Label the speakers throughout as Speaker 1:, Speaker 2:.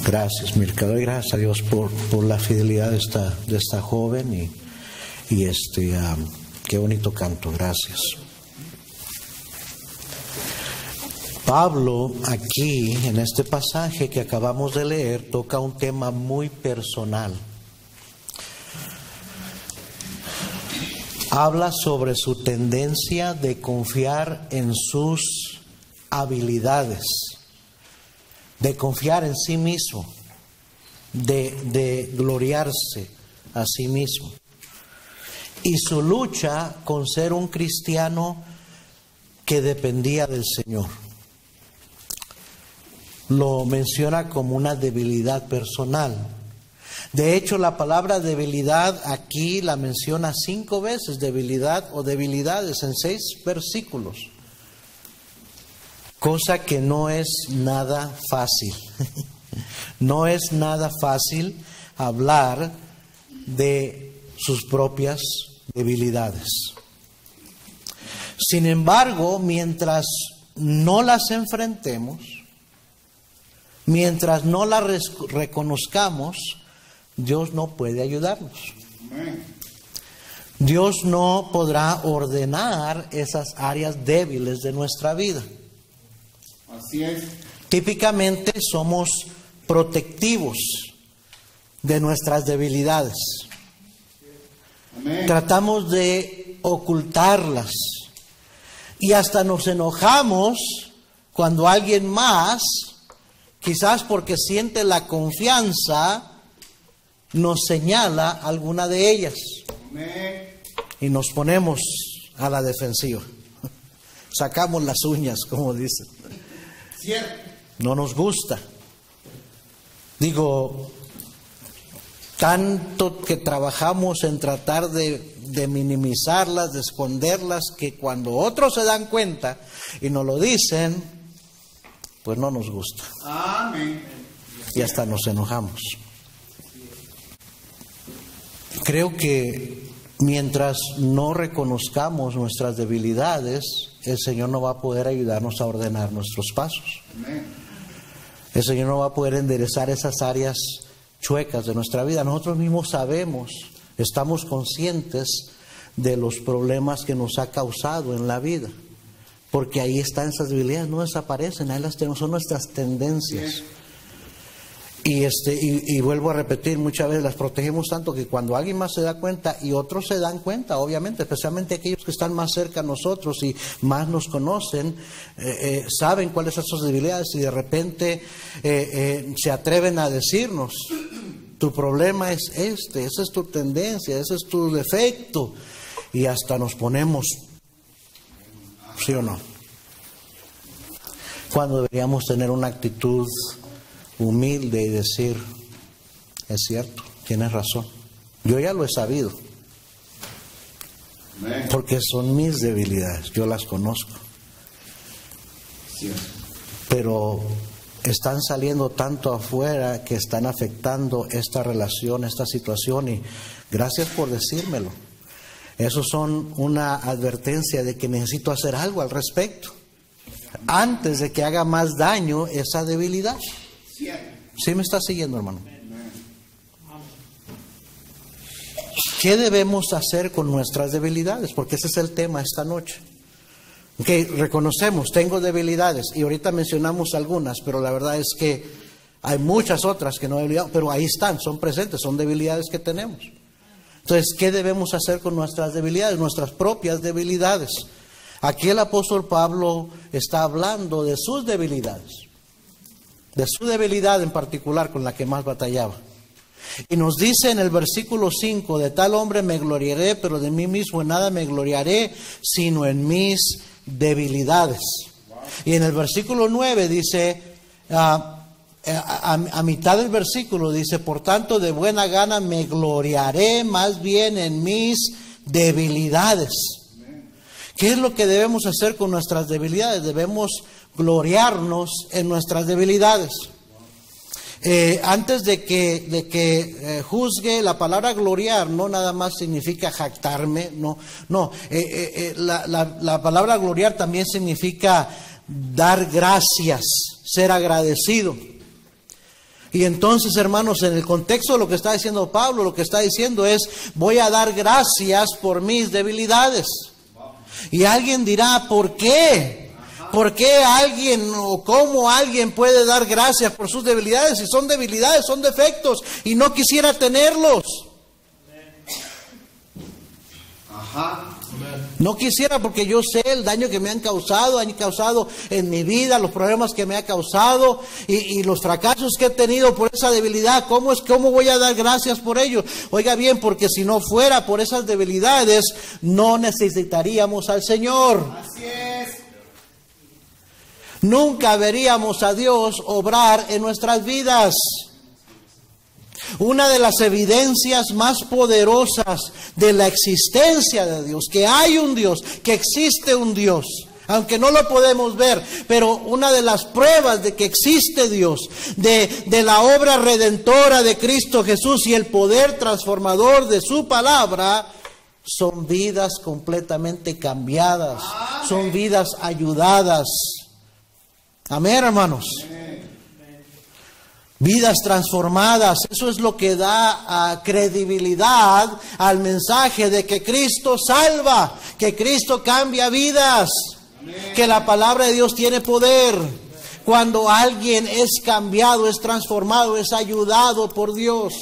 Speaker 1: Gracias, Mirka. Doy gracias a Dios por la fidelidad de esta joven y qué bonito canto. Gracias. Pablo aquí en este pasaje que acabamos de leer toca un tema muy personal. Habla sobre su tendencia de confiar en sus habilidades, de confiar en sí mismo, de gloriarse a sí mismo. Y su lucha con ser un cristiano que dependía del Señor. Lo menciona como una debilidad personal. De hecho, la palabra debilidad aquí la menciona 5 veces, debilidad o debilidades, en 6 versículos. Cosa que no es nada fácil. No es nada fácil hablar de sus propias debilidades. Sin embargo, mientras no las enfrentemos, mientras no las reconozcamos, Dios no puede ayudarnos. Dios no podrá ordenar esas áreas débiles de nuestra vida.
Speaker 2: Así es.
Speaker 1: Típicamente somos protectivos de nuestras debilidades.
Speaker 2: Amén.
Speaker 1: Tratamos de ocultarlas y hasta nos enojamos cuando alguien más, quizás porque siente la confianza, nos señala alguna de ellas.
Speaker 2: Amén.
Speaker 1: Y nos ponemos a la defensiva. Sacamos las uñas, como dicen.
Speaker 2: Cierto.
Speaker 1: No nos gusta. Digo, tanto que trabajamos en tratar de minimizarlas, de esconderlas, que cuando otros se dan cuenta y nos lo dicen, pues no nos gusta.
Speaker 2: Amén.
Speaker 1: Y hasta nos enojamos. Creo que mientras no reconozcamos nuestras debilidades, el Señor no va a poder ayudarnos a ordenar nuestros pasos.
Speaker 2: Amén.
Speaker 1: El Señor no va a poder enderezar esas áreas chuecas de nuestra vida. Nosotros mismos sabemos, estamos conscientes de los problemas que nos ha causado en la vida. Porque ahí están esas debilidades, no desaparecen, ahí las tenemos, son nuestras tendencias. Y vuelvo a repetir, muchas veces las protegemos tanto que cuando alguien más se da cuenta y otros se dan cuenta, obviamente, especialmente aquellos que están más cerca a nosotros y más nos conocen, saben cuáles son sus debilidades y de repente se atreven a decirnos, tu problema es esa es tu tendencia, ese es tu defecto, y hasta nos ponemos, ¿sí o no? Cuando deberíamos tener una actitud humilde y decir, es cierto, tienes razón, yo ya lo he sabido, porque son mis debilidades, yo las conozco, pero están saliendo tanto afuera que están afectando esta relación, esta situación, y gracias por decírmelo. Esos son una advertencia de que necesito hacer algo al respecto antes de que haga más daño esa debilidad. ¿Sí me está siguiendo, hermano? ¿Qué debemos hacer con nuestras debilidades? Porque ese es el tema esta noche. Okay, reconocemos, tengo debilidades, y ahorita mencionamos algunas, pero la verdad es que hay muchas otras que no debilidades, pero ahí están, son presentes, son debilidades que tenemos. Entonces, ¿qué debemos hacer con nuestras debilidades, nuestras propias debilidades? Aquí el apóstol Pablo está hablando de sus debilidades, de su debilidad en particular con la que más batallaba. Y nos dice en el versículo 5, de tal hombre me gloriaré, pero de mí mismo en nada me gloriaré, sino en mis debilidades. Y en el versículo 9 dice, a mitad del versículo dice, por tanto de buena gana me gloriaré más bien en mis debilidades. ¿Qué es lo que debemos hacer con nuestras debilidades? Debemos gloriarnos en nuestras debilidades. Antes de que juzgue, la palabra gloriar no nada más significa jactarme, la palabra gloriar también significa dar gracias, ser agradecido. Y entonces, hermanos, en el contexto de lo que está diciendo Pablo, lo que está diciendo es, voy a dar gracias por mis debilidades. Y alguien dirá, ¿por qué? ¿Por qué alguien o cómo alguien puede dar gracias por sus debilidades? Si son debilidades, son defectos y no quisiera tenerlos. No quisiera, porque yo sé el daño que me han causado en mi vida, los problemas que me ha causado y los fracasos que he tenido por esa debilidad. ¿Cómo voy a dar gracias por ello? Oiga bien, porque si no fuera por esas debilidades, no necesitaríamos al Señor.
Speaker 2: Así es.
Speaker 1: Nunca veríamos a Dios obrar en nuestras vidas. Una de las evidencias más poderosas de la existencia de Dios, que hay un Dios, que existe un Dios, aunque no lo podemos ver, pero una de las pruebas de que existe Dios, de la obra redentora de Cristo Jesús y el poder transformador de su palabra, son vidas completamente cambiadas, son vidas ayudadas. Amén, hermanos. Vidas transformadas. Eso es lo que da credibilidad al mensaje de que Cristo salva, que Cristo cambia vidas, que la palabra de Dios tiene poder. Cuando alguien es cambiado, es transformado, es ayudado por Dios.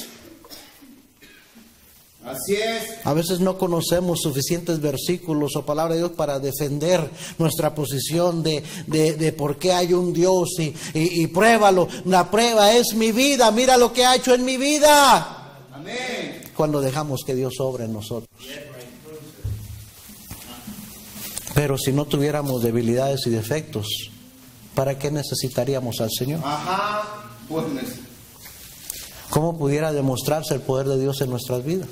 Speaker 2: Así es.
Speaker 1: A veces no conocemos suficientes versículos o palabra de Dios para defender nuestra posición de por qué hay un Dios y pruébalo. La prueba es mi vida. Mira lo que ha hecho en mi vida.
Speaker 2: Amén.
Speaker 1: Cuando dejamos que Dios obre en nosotros. Pero si no tuviéramos debilidades y defectos, ¿para qué necesitaríamos al Señor?
Speaker 2: Pues
Speaker 1: ¿Cómo pudiera demostrarse el poder de Dios en nuestras vidas?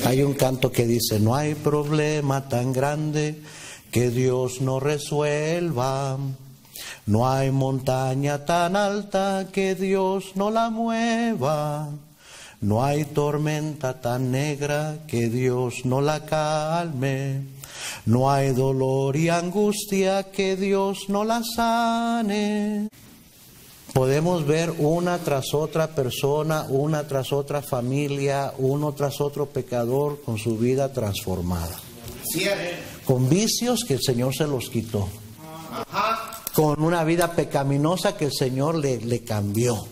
Speaker 1: Hay un canto que dice, no hay problema tan grande que Dios no resuelva. No hay montaña tan alta que Dios no la mueva. No hay tormenta tan negra que Dios no la calme. No hay dolor y angustia que Dios no la sane. Podemos ver una tras otra persona, una tras otra familia, uno tras otro pecador con su vida transformada. Con vicios que el Señor se los quitó. Con una vida pecaminosa que el Señor le cambió.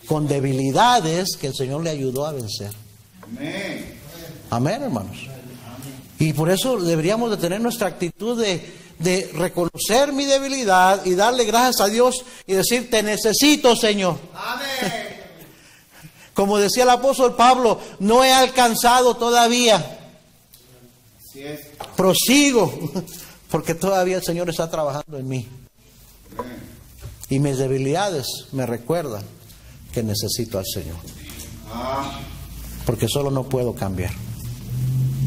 Speaker 1: Con debilidades que el Señor le ayudó a vencer. Amén, hermanos. Y por eso deberíamos de tener nuestra actitud de reconocer mi debilidad y darle gracias a Dios y decir, te necesito, Señor.
Speaker 2: Amén.
Speaker 1: Como decía el apóstol Pablo, no he alcanzado todavía.
Speaker 2: Así es.
Speaker 1: Prosigo, porque todavía el Señor está trabajando en mí. Y mis debilidades me recuerdan que necesito al Señor. Porque solo no puedo cambiar.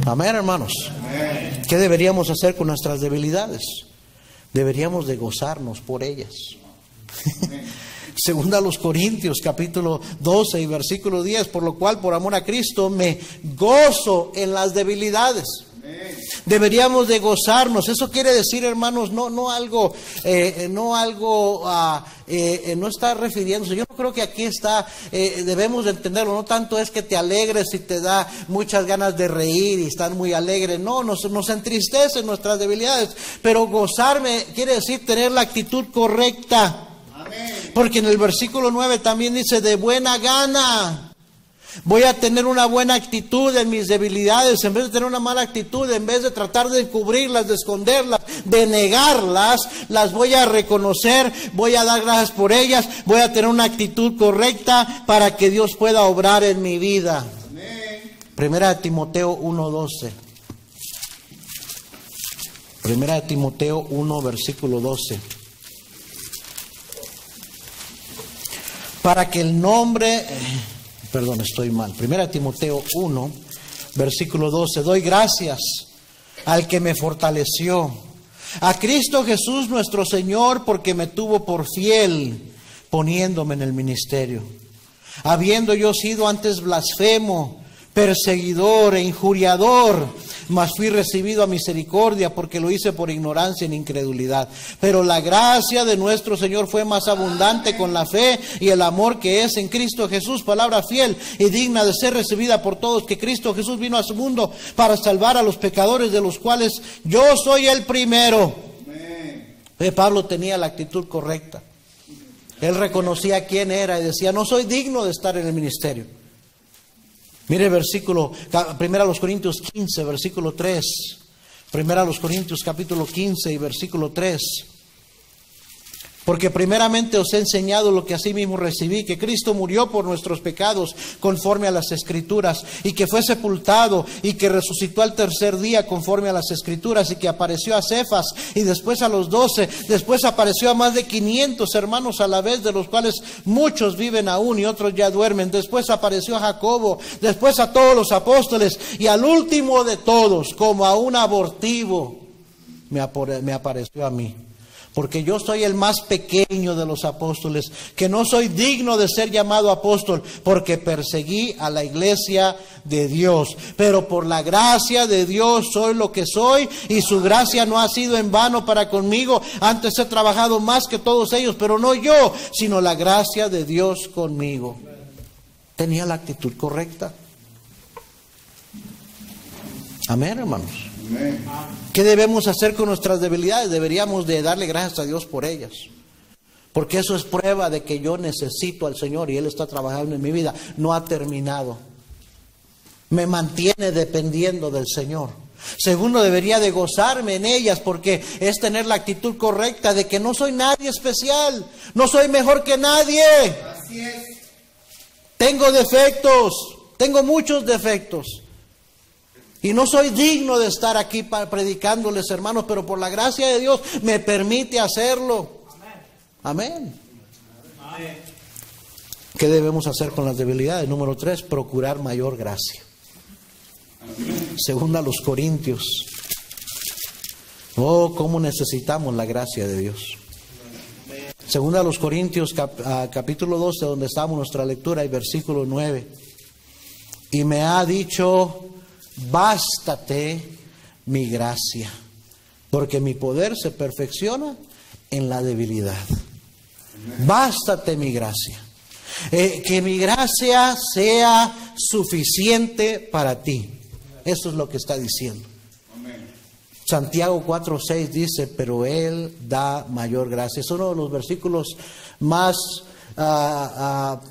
Speaker 1: Amén, hermanos.
Speaker 2: Amén.
Speaker 1: ¿Qué deberíamos hacer con nuestras debilidades? Deberíamos de gozarnos por ellas. Segunda a los Corintios, capítulo 12 y versículo 10, por lo cual, por amor a Cristo, me gozo en las debilidades. Deberíamos de gozarnos. Eso quiere decir, hermanos, no está refiriéndose. Yo no creo que aquí está, debemos de entenderlo. No tanto es que te alegres y te da muchas ganas de reír y estar muy alegre. No, nos entristecen nuestras debilidades. Pero gozarme quiere decir tener la actitud correcta.
Speaker 2: Amén.
Speaker 1: Porque en el versículo 9 también dice, de buena gana. Voy a tener una buena actitud en mis debilidades, en vez de tener una mala actitud, en vez de tratar de cubrirlas, de esconderlas, de negarlas, las voy a reconocer, voy a dar gracias por ellas, voy a tener una actitud correcta para que Dios pueda obrar en mi vida.
Speaker 2: Amén.
Speaker 1: Primera de Timoteo 1:12. Primera de Timoteo 1, versículo 12. Para que el nombre... Perdón, estoy mal. Primera Timoteo 1, versículo 12. Doy gracias al que me fortaleció, a Cristo Jesús nuestro Señor, porque me tuvo por fiel, poniéndome en el ministerio. Habiendo yo sido antes blasfemo, perseguidor e injuriador, mas fui recibido a misericordia porque lo hice por ignorancia en incredulidad. Pero la gracia de nuestro Señor fue más abundante con la fe y el amor que es en Cristo Jesús, palabra fiel y digna de ser recibida por todos, que Cristo Jesús vino a su mundo para salvar a los pecadores, de los cuales yo soy el primero. Pablo tenía la actitud correcta. Él reconocía quién era y decía, no soy digno de estar en el ministerio. Mire versículo, 1 Corintios 15, versículo 3. 1 Corintios capítulo 15 y versículo 3. Porque primeramente os he enseñado lo que asimismo recibí, que Cristo murió por nuestros pecados conforme a las Escrituras, y que fue sepultado, y que resucitó al tercer día conforme a las Escrituras, y que apareció a Cefas, y después a los 12, después apareció a más de 500 hermanos a la vez, de los cuales muchos viven aún y otros ya duermen. Después apareció a Jacobo, después a todos los apóstoles, y al último de todos, como a un abortivo, me apareció a mí. Porque yo soy el más pequeño de los apóstoles, que no soy digno de ser llamado apóstol, porque perseguí a la iglesia de Dios. Pero por la gracia de Dios soy lo que soy, y su gracia no ha sido en vano para conmigo. Antes he trabajado más que todos ellos, pero no yo, sino la gracia de Dios conmigo. Tenía la actitud correcta. Amén, hermanos. ¿Qué debemos hacer con nuestras debilidades? Deberíamos de darle gracias a Dios por ellas. Porque eso es prueba de que yo necesito al Señor y Él está trabajando en mi vida. No ha terminado. Me mantiene dependiendo del Señor. Segundo, debería de gozarme en ellas, porque es tener la actitud correcta de que no soy nadie especial. No soy mejor que nadie.
Speaker 2: Así es.
Speaker 1: Tengo defectos. Tengo muchos defectos. Y no soy digno de estar aquí predicándoles, hermanos, pero por la gracia de Dios me permite hacerlo. Amén. Amén. ¿Qué debemos hacer con las debilidades? Número 3, procurar mayor gracia. Según a los Corintios. Oh, cómo necesitamos la gracia de Dios. Según a los Corintios, capítulo 12, donde estamos nuestra lectura, y versículo 9. Y me ha dicho: bástate mi gracia, porque mi poder se perfecciona en la debilidad. Bástate mi gracia. Que mi gracia sea suficiente para ti. Eso es lo que está diciendo. Santiago 4:6 dice, pero Él da mayor gracia. Es uno de los versículos más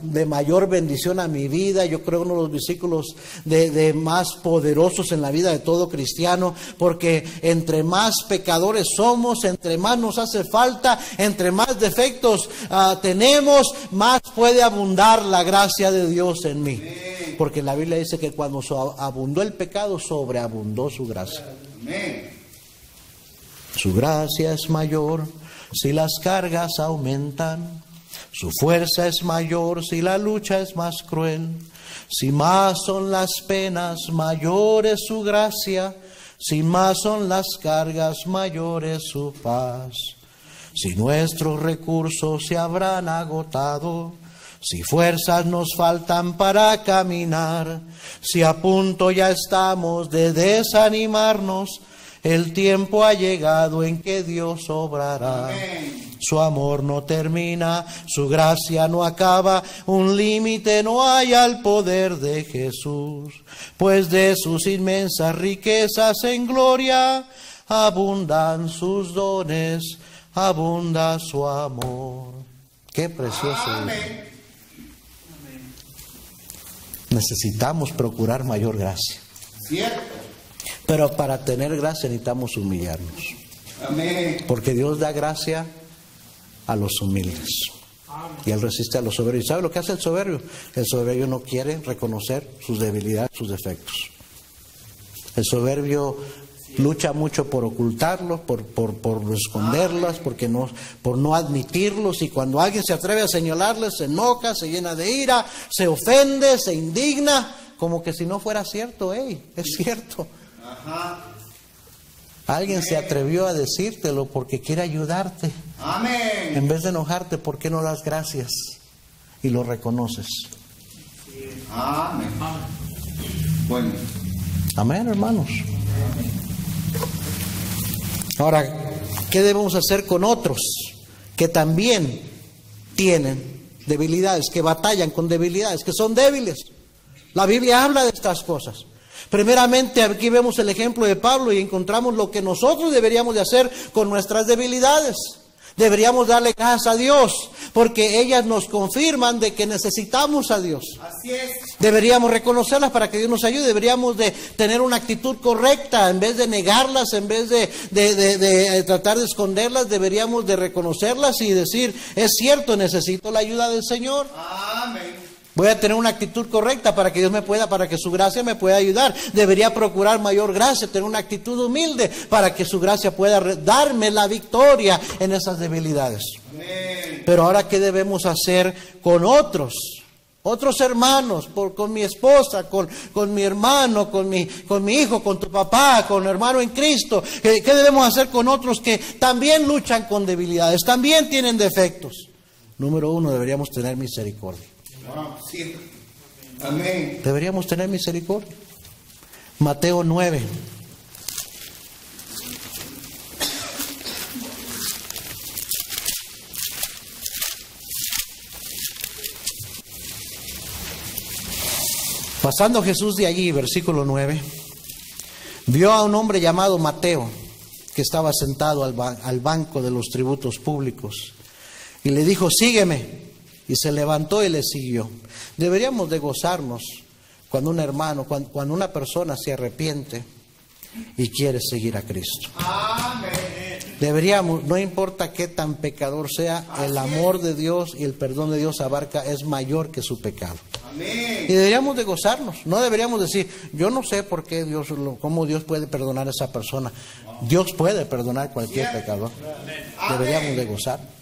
Speaker 1: de mayor bendición a mi vida. Yo creo uno de los versículos de más poderosos en la vida de todo cristiano, porque entre más pecadores somos, entre más nos hace falta, entre más defectos tenemos, más puede abundar la gracia de Dios en mí. Porque la Biblia dice que cuando abundó el pecado, sobreabundó su gracia. Su gracia es mayor si las cargas aumentan. Su fuerza es mayor si la lucha es más cruel. Si más son las penas, mayor es su gracia. Si más son las cargas, mayor es su paz. Si nuestros recursos se habrán agotado, si fuerzas nos faltan para caminar, si a punto ya estamos de desanimarnos, el tiempo ha llegado en que Dios obrará. Amén. Su amor no termina, su gracia no acaba, un límite no hay al poder de Jesús, pues de sus inmensas riquezas en gloria abundan sus dones, abunda su amor. Qué precioso. Amén. Necesitamos procurar mayor gracia. Cierto. Pero para tener gracia necesitamos humillarnos. Amén. Porque Dios da gracia a los humildes. Amén. Y Él resiste a los soberbios. ¿Sabe lo que hace el soberbio? El soberbio no quiere reconocer sus debilidades, sus defectos. El soberbio lucha mucho por ocultarlos, por esconderlas, por no admitirlos. Y cuando alguien se atreve a señalarles, se enoja, se llena de ira, se ofende, se indigna, como que si no fuera cierto. ¡Ey! Es cierto. Ajá. Alguien se atrevió a decírtelo porque quiere ayudarte. Amén. En vez de enojarte, ¿por qué no das gracias y lo reconoces? Amén.
Speaker 2: Bueno.
Speaker 1: Amén, hermanos. Ahora, ¿qué debemos hacer con otros que también tienen debilidades, que batallan con debilidades, que son débiles? La Biblia habla de estas cosas. Primeramente, aquí vemos el ejemplo de Pablo y encontramos lo que nosotros deberíamos de hacer con nuestras debilidades. Deberíamos darle gracias a Dios, porque ellas nos confirman de que necesitamos a Dios.
Speaker 2: Así es.
Speaker 1: Deberíamos reconocerlas para que Dios nos ayude. Deberíamos de tener una actitud correcta, en vez de negarlas, en vez de tratar de esconderlas, deberíamos de reconocerlas y decir, es cierto, necesito la ayuda del Señor.
Speaker 2: Amén.
Speaker 1: Voy a tener una actitud correcta para que Dios me pueda, para que su gracia me pueda ayudar. Debería procurar mayor gracia, tener una actitud humilde para que su gracia pueda darme la victoria en esas debilidades.
Speaker 2: Amén.
Speaker 1: Pero ahora, ¿qué debemos hacer con otros hermanos, con mi esposa, con mi hermano, con mi hijo, con tu papá, con el hermano en Cristo? ¿Qué debemos hacer con otros que también luchan con debilidades, también tienen defectos? Número 1, deberíamos tener misericordia.
Speaker 2: Wow, sí. Amén.
Speaker 1: Deberíamos tener misericordia. Mateo 9. Pasando Jesús de allí, versículo 9, vio a un hombre llamado Mateo, que estaba sentado al banco de los tributos públicos, y le dijo, sígueme. Y se levantó y le siguió. Deberíamos de gozarnos cuando un hermano, cuando una persona se arrepiente y quiere seguir a Cristo.
Speaker 2: Amén.
Speaker 1: Deberíamos, no importa qué tan pecador sea, el amor de Dios y el perdón de Dios abarca, es mayor que su pecado.
Speaker 2: Amén.
Speaker 1: Y deberíamos de gozarnos. No deberíamos decir, yo no sé por qué cómo Dios puede perdonar a esa persona. Dios puede perdonar cualquier pecador. Deberíamos de gozar.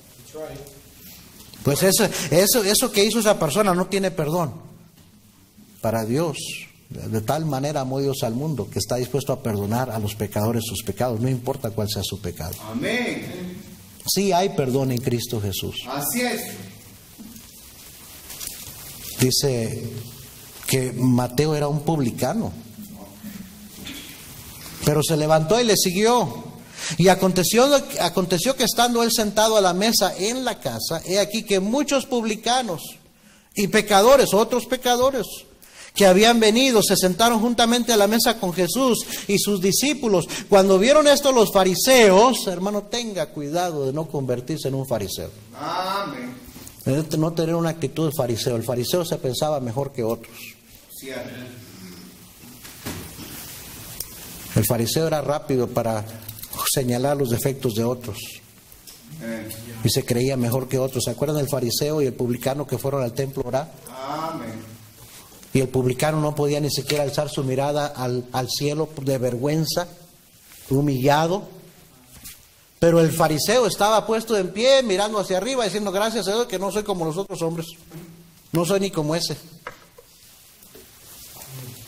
Speaker 1: Pues eso que hizo esa persona no tiene perdón. Para Dios, de tal manera amó Dios al mundo que está dispuesto a perdonar a los pecadores sus pecados, no importa cuál sea su pecado.
Speaker 2: Amén.
Speaker 1: Sí hay perdón en Cristo Jesús.
Speaker 2: Así es.
Speaker 1: Dice que Mateo era un publicano, pero se levantó y le siguió. Y aconteció que estando él sentado a la mesa en la casa, he aquí que muchos publicanos y pecadores, otros pecadores, que habían venido, se sentaron juntamente a la mesa con Jesús y sus discípulos. Cuando vieron esto los fariseos, hermano, tenga cuidado de no convertirse en un fariseo.
Speaker 2: Amén.
Speaker 1: De no tener una actitud de fariseo. El fariseo se pensaba mejor que otros.
Speaker 2: Cierto.
Speaker 1: El fariseo era rápido para señalar los defectos de otros y se creía mejor que otros. ¿Se acuerdan del fariseo y el publicano que fueron al templo a orar?
Speaker 2: Amén.
Speaker 1: Y el publicano no podía ni siquiera alzar su mirada al cielo de vergüenza, humillado. Pero el fariseo estaba puesto en pie, mirando hacia arriba, diciendo, gracias a Dios que no soy como los otros hombres, no soy ni como ese.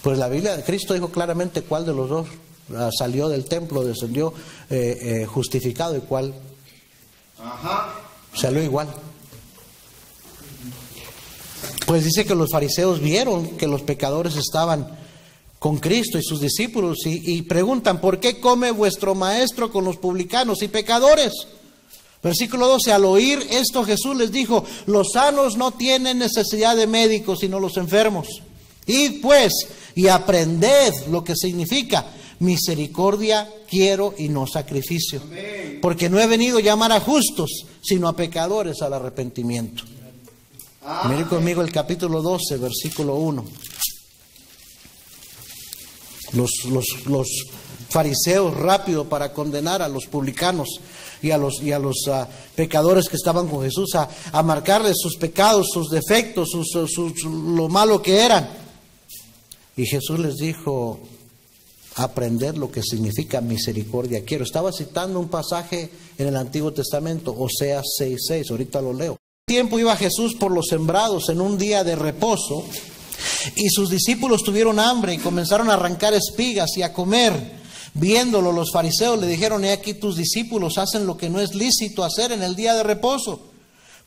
Speaker 1: Pues la Biblia, Cristo dijo claramente cuál de los dos salió del templo, descendió justificado, y cuál salió igual. Pues dice que los fariseos vieron que los pecadores estaban con Cristo y sus discípulos y preguntan, ¿por qué come vuestro maestro con los publicanos y pecadores? Versículo 12, al oír esto Jesús les dijo, los sanos no tienen necesidad de médicos sino los enfermos. Id pues y aprended lo que significa misericordia quiero y no sacrificio.
Speaker 2: Amén.
Speaker 1: Porque no he venido a llamar a justos, sino a pecadores al arrepentimiento. Miren conmigo el capítulo 12, versículo 1. Los fariseos rápido para condenar a los publicanos y a los pecadores que estaban con Jesús, a marcarles sus pecados, sus defectos, lo malo que eran. Y Jesús les dijo, aprender lo que significa misericordia quiero. Estaba citando un pasaje en el Antiguo Testamento, Oseas 6:6, ahorita lo leo. Tiempo iba Jesús por los sembrados en un día de reposo, y sus discípulos tuvieron hambre y comenzaron a arrancar espigas y a comer. Viéndolo, los fariseos le dijeron, he aquí tus discípulos hacen lo que no es lícito hacer en el día de reposo.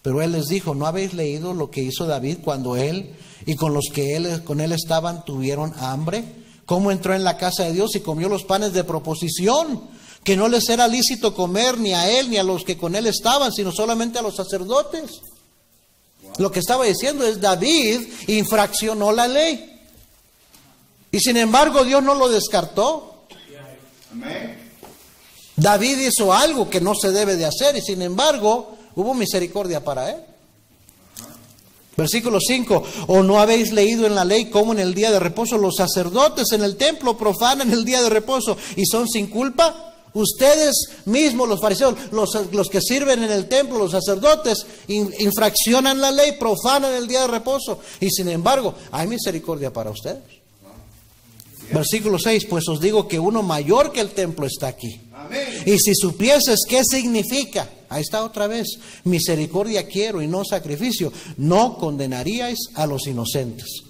Speaker 1: Pero él les dijo, ¿no habéis leído lo que hizo David cuando él y con los que con él estaban tuvieron hambre? cómo entró en la casa de Dios y comió los panes de proposición, que no les era lícito comer ni a él ni a los que con él estaban, sino solamente a los sacerdotes. Lo que estaba diciendo es: David infraccionó la ley. Y sin embargo Dios no lo descartó.
Speaker 2: Amén.
Speaker 1: David hizo algo que no se debe de hacer y sin embargo hubo misericordia para él. Versículo 5: ¿O no habéis leído en la ley cómo en el día de reposo los sacerdotes en el templo profanan el día de reposo y son sin culpa? Ustedes mismos, los fariseos, los que sirven en el templo, los sacerdotes, infraccionan la ley, profanan el día de reposo y sin embargo hay misericordia para ustedes. Versículo 6: Pues os digo que uno mayor que el templo está aquí.
Speaker 2: Amén.
Speaker 1: Y si supieses qué significa, ahí está otra vez, misericordia quiero y no sacrificio, no condenaríais a los inocentes,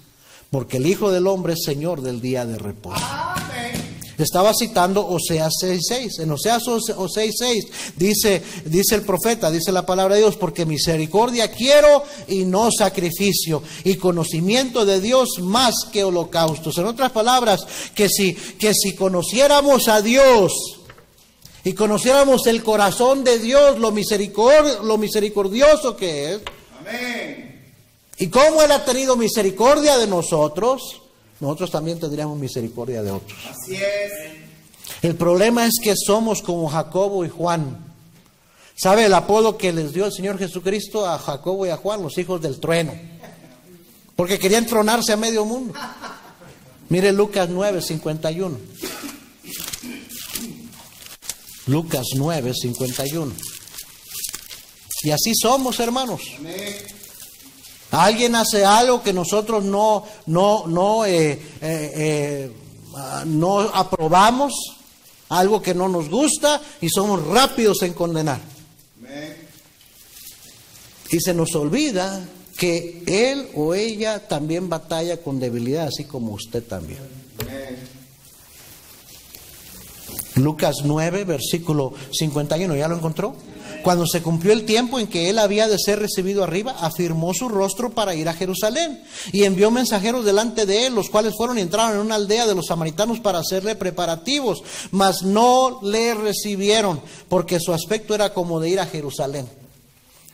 Speaker 1: porque el Hijo del Hombre es Señor del día de reposo.
Speaker 2: Amén.
Speaker 1: Estaba citando Oseas 6:6. En Oseas 6:6 dice el profeta, dice la palabra de Dios: porque misericordia quiero y no sacrificio, y conocimiento de Dios más que holocaustos. En otras palabras, que si conociéramos a Dios y conociéramos el corazón de Dios, lo misericordioso que es,
Speaker 2: Amén.
Speaker 1: y cómo Él ha tenido misericordia de nosotros, nosotros también tendríamos misericordia de otros.
Speaker 2: Así es.
Speaker 1: El problema es que somos como Jacobo y Juan. ¿Sabe el apodo que les dio el Señor Jesucristo a Jacobo y a Juan? Los hijos del trueno. Porque querían tronarse a medio mundo. Mire Lucas 9:51. Lucas 9:51. Y así somos, hermanos.
Speaker 2: Amén.
Speaker 1: Alguien hace algo que nosotros no aprobamos, algo que no nos gusta, y somos rápidos en condenar.
Speaker 2: Amén.
Speaker 1: Y se nos olvida que él o ella también batalla con debilidad, así como usted también.
Speaker 2: Amén.
Speaker 1: Lucas 9, versículo 51, ¿ya lo encontró? Cuando se cumplió el tiempo en que él había de ser recibido arriba, afirmó su rostro para ir a Jerusalén y envió mensajeros delante de él, los cuales fueron y entraron en una aldea de los samaritanos para hacerle preparativos, mas no le recibieron, porque su aspecto era como de ir a Jerusalén.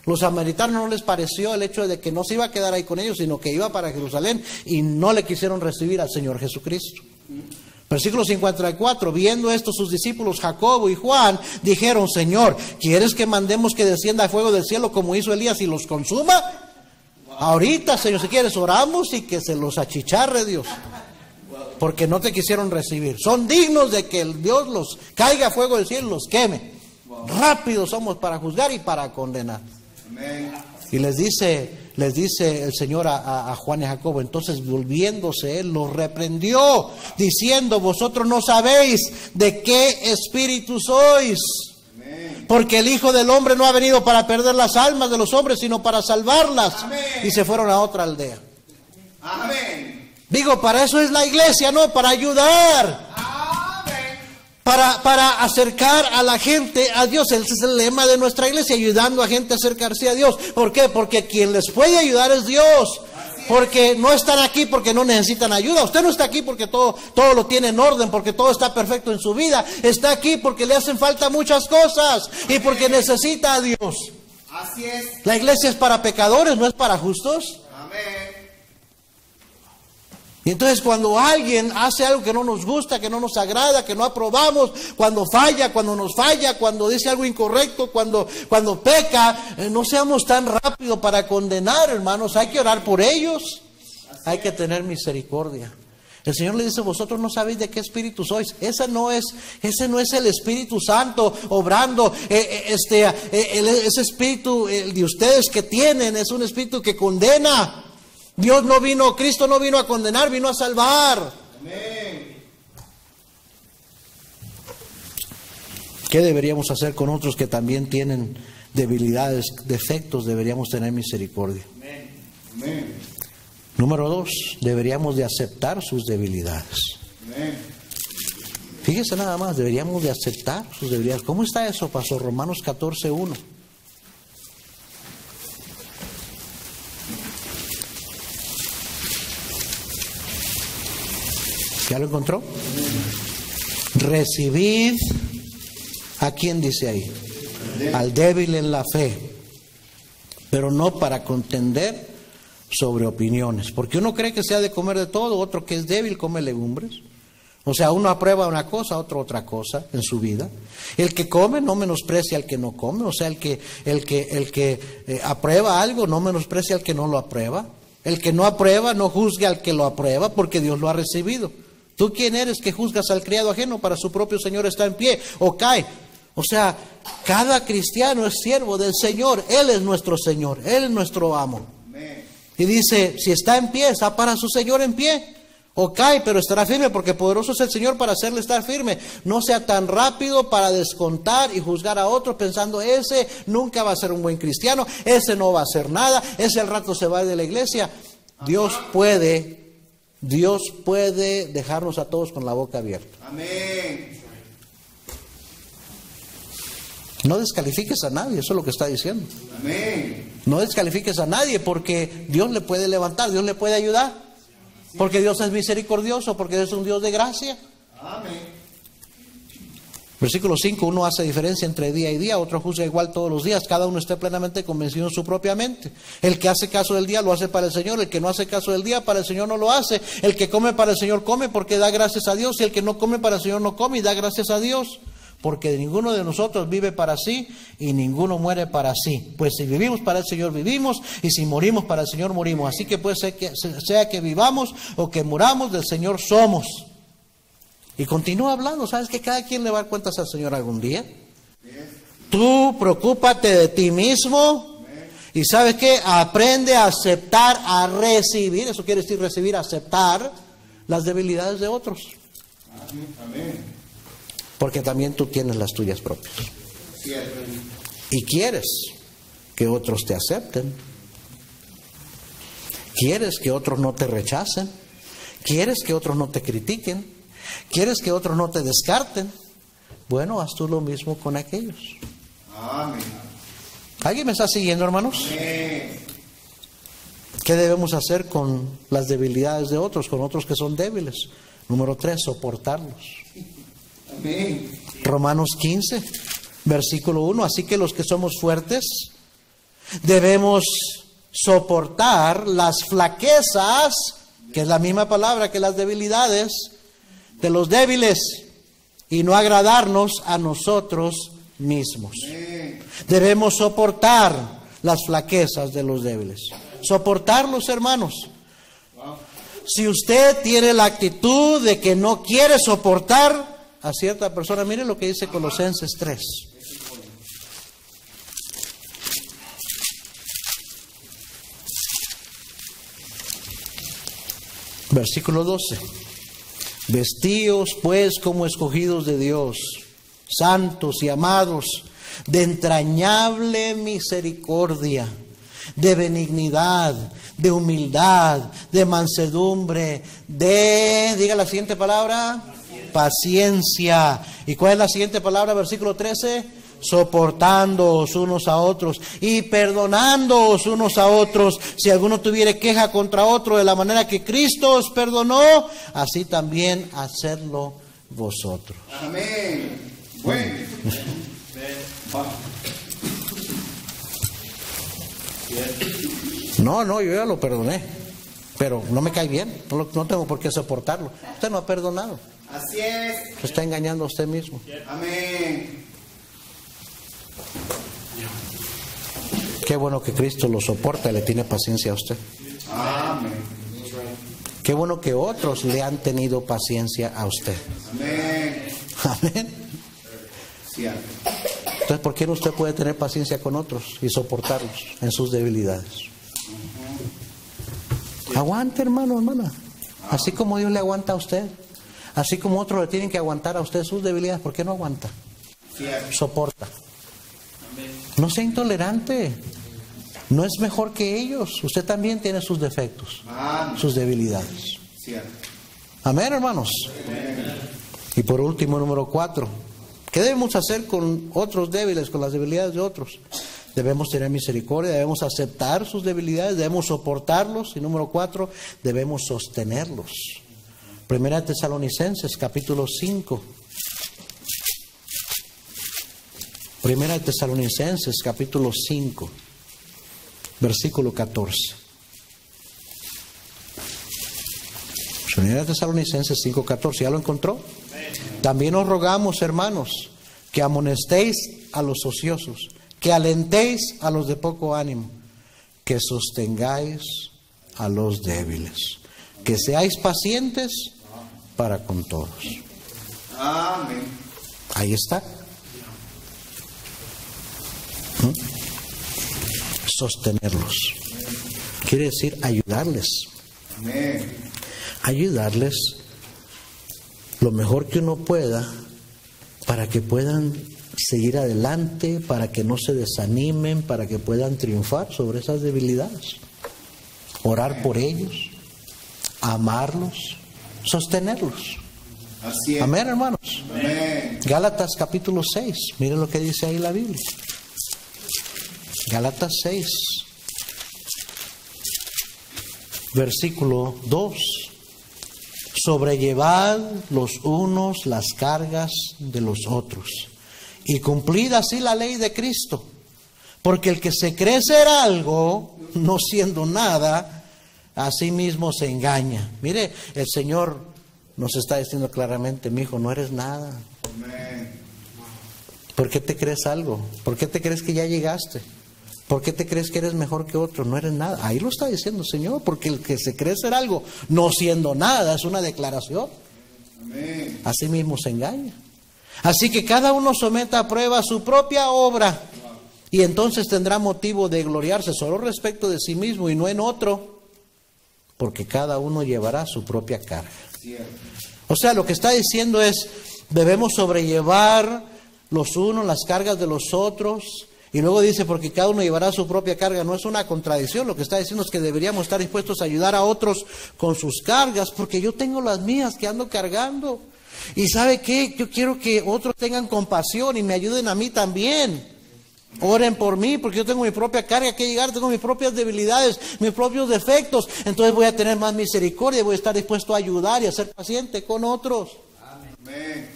Speaker 1: Los samaritanos no les pareció el hecho de que no se iba a quedar ahí con ellos, sino que iba para Jerusalén, y no le quisieron recibir al Señor Jesucristo. Versículo 54, viendo esto sus discípulos Jacobo y Juan, dijeron: Señor, ¿quieres que mandemos que descienda fuego del cielo como hizo Elías y los consuma? Ahorita, Señor, si quieres, oramos y que se los achicharre Dios, porque no te quisieron recibir. Son dignos de que el Dios los caiga fuego del cielo y los queme. Rápidos somos para juzgar y para condenar.
Speaker 2: Amén.
Speaker 1: Y les dice el Señor a Juan y a Jacobo: entonces volviéndose él los reprendió, diciendo: vosotros no sabéis de qué espíritu sois,
Speaker 2: Amén.
Speaker 1: porque el Hijo del Hombre no ha venido para perder las almas de los hombres, sino para salvarlas.
Speaker 2: Amén.
Speaker 1: Y se fueron a otra aldea.
Speaker 2: Amén.
Speaker 1: Digo, para eso es la iglesia, ¿no? Para ayudar, para acercar a la gente a Dios. Ese es el lema de nuestra iglesia, ayudando a gente a acercarse a Dios. ¿Por qué? Porque quien les puede ayudar es Dios. Porque no están aquí porque no necesitan ayuda. Usted no está aquí porque todo lo tiene en orden, porque todo está perfecto en su vida. Está aquí porque le hacen falta muchas cosas y porque necesita a Dios.
Speaker 2: Así es.
Speaker 1: La iglesia es para pecadores, no es para justos.
Speaker 2: Amén.
Speaker 1: Y entonces cuando alguien hace algo que no nos gusta, que no nos agrada, que no aprobamos, cuando falla, cuando nos falla, cuando dice algo incorrecto, cuando peca, no seamos tan rápidos para condenar, hermanos. Hay que orar por ellos. Hay que tener misericordia. El Señor le dice: vosotros no sabéis de qué espíritu sois. Ese no es el Espíritu Santo obrando. Ese espíritu de ustedes que tienen es un espíritu que condena. Cristo no vino a condenar, vino a salvar.
Speaker 2: Amén.
Speaker 1: ¿Qué deberíamos hacer con otros que también tienen debilidades, defectos? Deberíamos tener misericordia.
Speaker 2: Amén.
Speaker 1: Número 2, deberíamos de aceptar sus debilidades.
Speaker 2: Amén.
Speaker 1: Fíjese nada más, deberíamos de aceptar sus debilidades. ¿Cómo está eso, pastor? Romanos 14:1. ¿Ya lo encontró? Recibid, ¿a quién dice ahí? Al débil en la fe, pero no para contender sobre opiniones, porque uno cree que se ha de comer de todo, otro que es débil come legumbres. O sea, uno aprueba una cosa, otro otra cosa en su vida. El que come no menosprecia al que no come, o sea, el que aprueba algo no menosprecia al que no lo aprueba. El que no aprueba no juzgue al que lo aprueba, porque Dios lo ha recibido. ¿Tú quién eres que juzgas al criado ajeno? Para su propio Señor está en pie o cae. O sea, cada cristiano es siervo del Señor. Él es nuestro Señor, Él es nuestro amo. Y dice, si está en pie, está para su Señor en pie. O cae, pero estará firme, porque poderoso es el Señor para hacerle estar firme. No sea tan rápido para descontar y juzgar a otro pensando, ese nunca va a ser un buen cristiano, ese no va a hacer nada, ese al rato se va de la iglesia. Dios puede dejarnos a todos con la boca abierta.
Speaker 2: Amén.
Speaker 1: No descalifiques a nadie, eso es lo que está diciendo.
Speaker 2: Amén.
Speaker 1: No descalifiques a nadie, porque Dios le puede levantar, Dios le puede ayudar. Porque Dios es misericordioso, porque Dios es un Dios de gracia.
Speaker 2: Amén.
Speaker 1: Versículo 5, uno hace diferencia entre día y día, otro juzga igual todos los días, cada uno esté plenamente convencido en su propia mente. El que hace caso del día lo hace para el Señor, el que no hace caso del día para el Señor no lo hace. El que come para el Señor come porque da gracias a Dios, y el que no come para el Señor no come y da gracias a Dios. Porque ninguno de nosotros vive para sí y ninguno muere para sí. Pues si vivimos para el Señor vivimos, y si morimos para el Señor morimos. Así que pues sea que vivamos o que muramos, del Señor somos. Y continúa hablando, ¿sabes que cada quien le va a dar cuentas al Señor algún día? Tú preocúpate de ti mismo. Y ¿sabes qué? Aprende a aceptar, a recibir. Eso quiere decir recibir, aceptar las debilidades de otros.
Speaker 2: Amén.
Speaker 1: Porque también tú tienes las tuyas propias.
Speaker 2: Cierto.
Speaker 1: Y quieres que otros te acepten. Quieres que otros no te rechacen. Quieres que otros no te critiquen. Quieres que otros no te descarten. Bueno, haz tú lo mismo con aquellos.
Speaker 2: Amén.
Speaker 1: ¿Alguien me está siguiendo, hermanos?
Speaker 2: Amén.
Speaker 1: ¿Qué debemos hacer con las debilidades de otros, con otros que son débiles? Número 3, soportarlos.
Speaker 2: Amén.
Speaker 1: Romanos 15, versículo 1. Así que los que somos fuertes debemos soportar las flaquezas, que es la misma palabra que las debilidades, de los débiles, y no agradarnos a nosotros mismos. Debemos soportar las flaquezas de los débiles. Soportarlos, hermanos. Si usted tiene la actitud de que no quiere soportar a cierta persona, mire lo que dice Colosenses 3. Versículo 12. Vestíos pues como escogidos de Dios, santos y amados, de entrañable misericordia, de benignidad, de humildad, de mansedumbre, diga la siguiente palabra, paciencia. ¿Y cuál es la siguiente palabra? Versículo 13. Soportándoos unos a otros y perdonándoos unos a otros, si alguno tuviere queja contra otro, de la manera que Cristo os perdonó, así también hacedlo vosotros.
Speaker 2: Amén. Bueno.
Speaker 1: No, yo ya lo perdoné, pero no me cae bien, no tengo por qué soportarlo. Usted no ha perdonado.
Speaker 2: Así es.
Speaker 1: Se está engañando a usted mismo.
Speaker 2: Amén.
Speaker 1: Qué bueno que Cristo lo soporta y le tiene paciencia a usted.
Speaker 2: Amén.
Speaker 1: Qué bueno que otros le han tenido paciencia a usted.
Speaker 2: Amén.
Speaker 1: Amén.
Speaker 2: Cierto.
Speaker 1: Entonces, ¿por qué no usted puede tener paciencia con otros y soportarlos en sus debilidades? Aguante, hermano, hermana. Así como Dios le aguanta a usted, así como otros le tienen que aguantar a usted sus debilidades, ¿por qué no aguanta?
Speaker 2: Cierto.
Speaker 1: Soporta. No sea intolerante. No es mejor que ellos. Usted también tiene sus defectos, sus debilidades.
Speaker 2: Cierto.
Speaker 1: Amén, hermanos. Y por último, número 4. ¿Qué debemos hacer con otros débiles, con las debilidades de otros? Debemos tener misericordia, debemos aceptar sus debilidades, debemos soportarlos. Y número 4, debemos sostenerlos. Primera de Tesalonicenses, capítulo 5. Primera de Tesalonicenses, capítulo 5, versículo 14. Primera de Tesalonicenses 5, 14. ¿Ya lo encontró? También os rogamos, hermanos, que amonestéis a los ociosos, que alentéis a los de poco ánimo, que sostengáis a los débiles, que seáis pacientes para con todos.
Speaker 2: Amén.
Speaker 1: Ahí está. Sostenerlos. Quiere decir ayudarles.
Speaker 2: Amén.
Speaker 1: Ayudarles lo mejor que uno pueda para que puedan seguir adelante, para que no se desanimen, para que puedan triunfar sobre esas debilidades. Orar por ellos, amarlos, sostenerlos.
Speaker 2: Así es.
Speaker 1: Amén, hermanos.
Speaker 2: Amén.
Speaker 1: Gálatas capítulo 6, miren lo que dice ahí la Biblia. Gálatas 6, versículo 2. Sobrellevad los unos las cargas de los otros y cumplid así la ley de Cristo. Porque el que se cree ser algo, no siendo nada, a sí mismo se engaña. Mire, el Señor nos está diciendo claramente: mi hijo, no eres nada.
Speaker 2: Amén.
Speaker 1: ¿Por qué te crees algo? ¿Por qué te crees que ya llegaste? ¿Por qué te crees que eres mejor que otro? No eres nada. Ahí lo está diciendo el Señor, porque el que se cree ser algo, no siendo nada, es una declaración.
Speaker 2: Amén.
Speaker 1: Así mismo se engaña. Así que cada uno someta a prueba su propia obra, y entonces tendrá motivo de gloriarse solo respecto de sí mismo y no en otro, porque cada uno llevará su propia carga.
Speaker 2: Cierto.
Speaker 1: O sea, lo que está diciendo es: debemos sobrellevar los unos las cargas de los otros. Y luego dice: porque cada uno llevará su propia carga. No es una contradicción. Lo que está diciendo es que deberíamos estar dispuestos a ayudar a otros con sus cargas, porque yo tengo las mías que ando cargando. Y ¿sabe qué? Yo quiero que otros tengan compasión y me ayuden a mí también. Oren por mí, porque yo tengo mi propia carga que llegar, tengo mis propias debilidades, mis propios defectos. Entonces voy a tener más misericordia, voy a estar dispuesto a ayudar y a ser paciente con otros.
Speaker 2: Amén.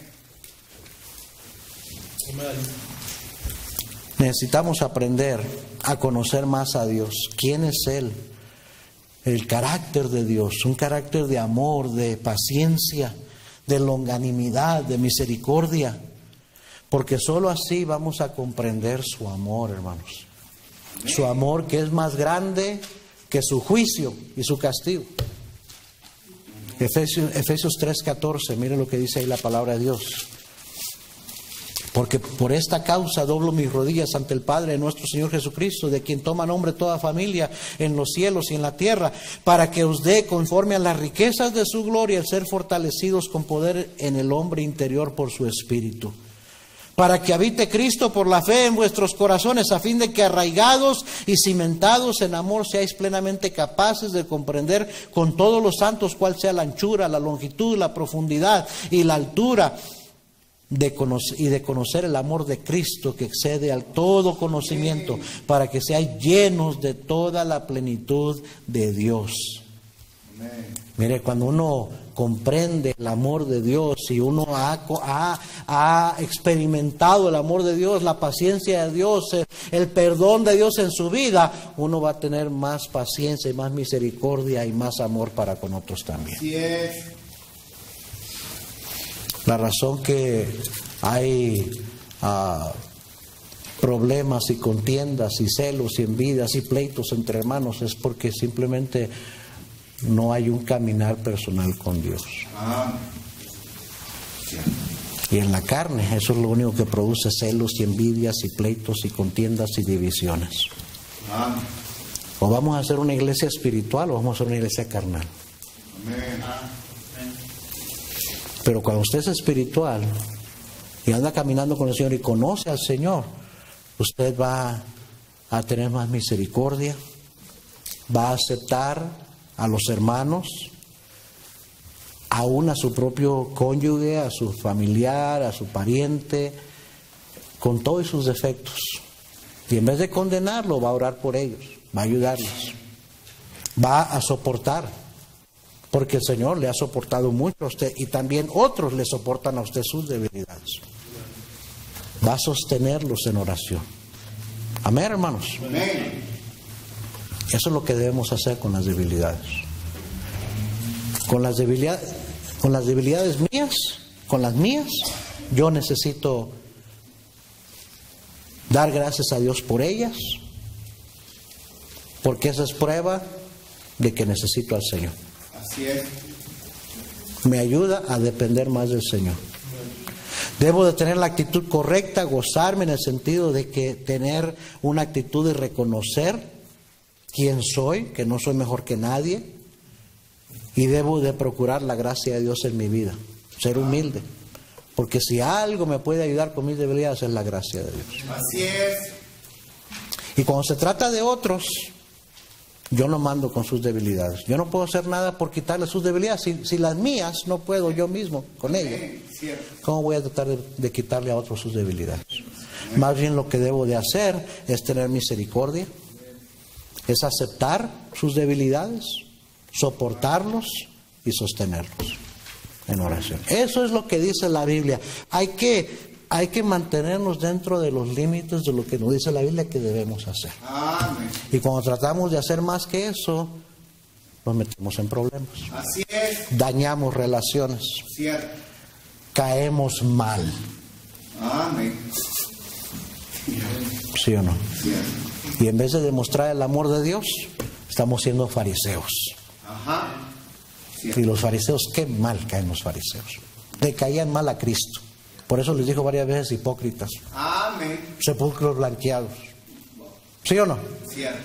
Speaker 1: Necesitamos aprender a conocer más a Dios. ¿Quién es Él? El carácter de Dios, un carácter de amor, de paciencia, de longanimidad, de misericordia. Porque sólo así vamos a comprender su amor, hermanos. Su amor, que es más grande que su juicio y su castigo. Efesios 3:14, miren lo que dice ahí la palabra de Dios. Porque por esta causa doblo mis rodillas ante el Padre de nuestro Señor Jesucristo, de quien toma nombre toda familia en los cielos y en la tierra, para que os dé, conforme a las riquezas de su gloria, el ser fortalecidos con poder en el hombre interior por su Espíritu. Para que habite Cristo por la fe en vuestros corazones, a fin de que arraigados y cimentados en amor seáis plenamente capaces de comprender con todos los santos cuál sea la anchura, la longitud, la profundidad y la altura, de conocer el amor de Cristo que excede al todo conocimiento, para que seáis llenos de toda la plenitud de Dios.
Speaker 2: Amén.
Speaker 1: Mire, cuando uno comprende el amor de Dios y uno ha experimentado el amor de Dios, la paciencia de Dios, el perdón de Dios en su vida, uno va a tener más paciencia y más misericordia y más amor para con otros también.
Speaker 2: Así es.
Speaker 1: La razón que hay problemas y contiendas y celos y envidias y pleitos entre hermanos es porque simplemente no hay un caminar personal con Dios.
Speaker 2: Amén.
Speaker 1: Y en la carne eso es lo único que produce celos y envidias y pleitos y contiendas y divisiones.
Speaker 2: Amén.
Speaker 1: O vamos a hacer una iglesia espiritual o vamos a hacer una iglesia carnal.
Speaker 2: Amén.
Speaker 1: Pero cuando usted es espiritual y anda caminando con el Señor y conoce al Señor, usted va a tener más misericordia, va a aceptar a los hermanos, aún a su propio cónyuge, a su familiar, a su pariente, con todos sus defectos. Y en vez de condenarlo, va a orar por ellos, va a ayudarles, va a soportar. Porque el Señor le ha soportado mucho a usted y también otros le soportan a usted sus debilidades. Va a sostenerlos en oración. Amén, hermanos.
Speaker 2: Amén.
Speaker 1: Eso es lo que debemos hacer con las debilidades. Con las debilidades mías, con las mías, yo necesito dar gracias a Dios por ellas, porque esa es prueba de que necesito al Señor.
Speaker 2: Así es.
Speaker 1: Me ayuda a depender más del Señor. Debo de tener la actitud correcta, gozarme en el sentido de que tener una actitud de reconocer quién soy, que no soy mejor que nadie, y debo de procurar la gracia de Dios en mi vida, ser humilde, porque si algo me puede ayudar con mis debilidades es la gracia de Dios.
Speaker 2: Así es.
Speaker 1: Y cuando se trata de otros, yo no mando con sus debilidades. Yo no puedo hacer nada por quitarle sus debilidades. Si las mías no puedo yo mismo con ellas, ¿cómo voy a tratar de quitarle a otros sus debilidades? Más bien lo que debo de hacer es tener misericordia, es aceptar sus debilidades, soportarlos y sostenerlos en oración. Eso es lo que dice la Biblia. Hay que mantenernos dentro de los límites de lo que nos dice la Biblia que debemos hacer.
Speaker 2: Amén.
Speaker 1: Y cuando tratamos de hacer más que eso, nos metemos en problemas.
Speaker 2: Así es.
Speaker 1: Dañamos relaciones.
Speaker 2: Cierto.
Speaker 1: Caemos mal.
Speaker 2: Amén.
Speaker 1: ¿Sí o no?
Speaker 2: Cierto.
Speaker 1: Y en vez de demostrar el amor de Dios, estamos siendo fariseos.
Speaker 2: Ajá.
Speaker 1: Y los fariseos, qué mal caen los fariseos. Le caían mal a Cristo. Por eso les dijo varias veces hipócritas.
Speaker 2: Amén.
Speaker 1: Sepulcros blanqueados. ¿Sí o no?
Speaker 2: Cierto.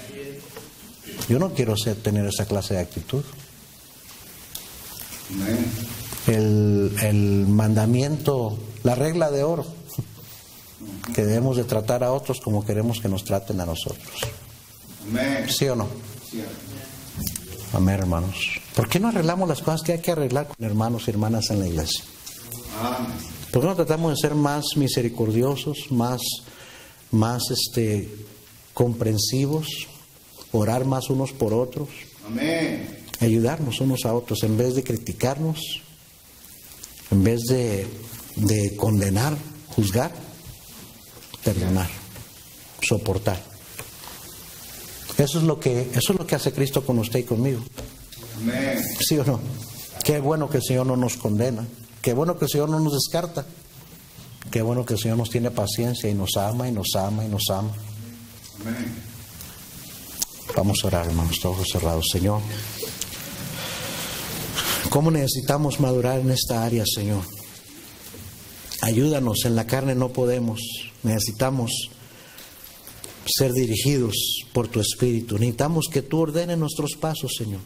Speaker 1: Yo no quiero tener esa clase de actitud.
Speaker 2: Amén.
Speaker 1: El mandamiento, la regla de oro, que debemos de tratar a otros como queremos que nos traten a nosotros.
Speaker 2: Amén.
Speaker 1: ¿Sí o no?
Speaker 2: Cierto.
Speaker 1: Amén, hermanos. ¿Por qué no arreglamos las cosas que hay que arreglar con hermanos y hermanas en la iglesia?
Speaker 2: Amén.
Speaker 1: ¿Por qué no tratamos de ser más misericordiosos, más comprensivos, orar más unos por otros,
Speaker 2: Amén.
Speaker 1: ayudarnos unos a otros en vez de criticarnos, en vez de condenar, juzgar, perdonar, soportar? Eso es lo que hace Cristo con usted y conmigo.
Speaker 2: Amén.
Speaker 1: ¿Sí o no? Qué bueno que el Señor no nos condena. Qué bueno que el Señor no nos descarta. Qué bueno que el Señor nos tiene paciencia y nos ama y nos ama y nos ama.
Speaker 2: Amén.
Speaker 1: Vamos a orar, hermanos, ojos cerrados. Señor, ¿cómo necesitamos madurar en esta área, Señor? Ayúdanos, en la carne no podemos. Necesitamos ser dirigidos por tu Espíritu. Necesitamos que tú ordenes nuestros pasos, Señor.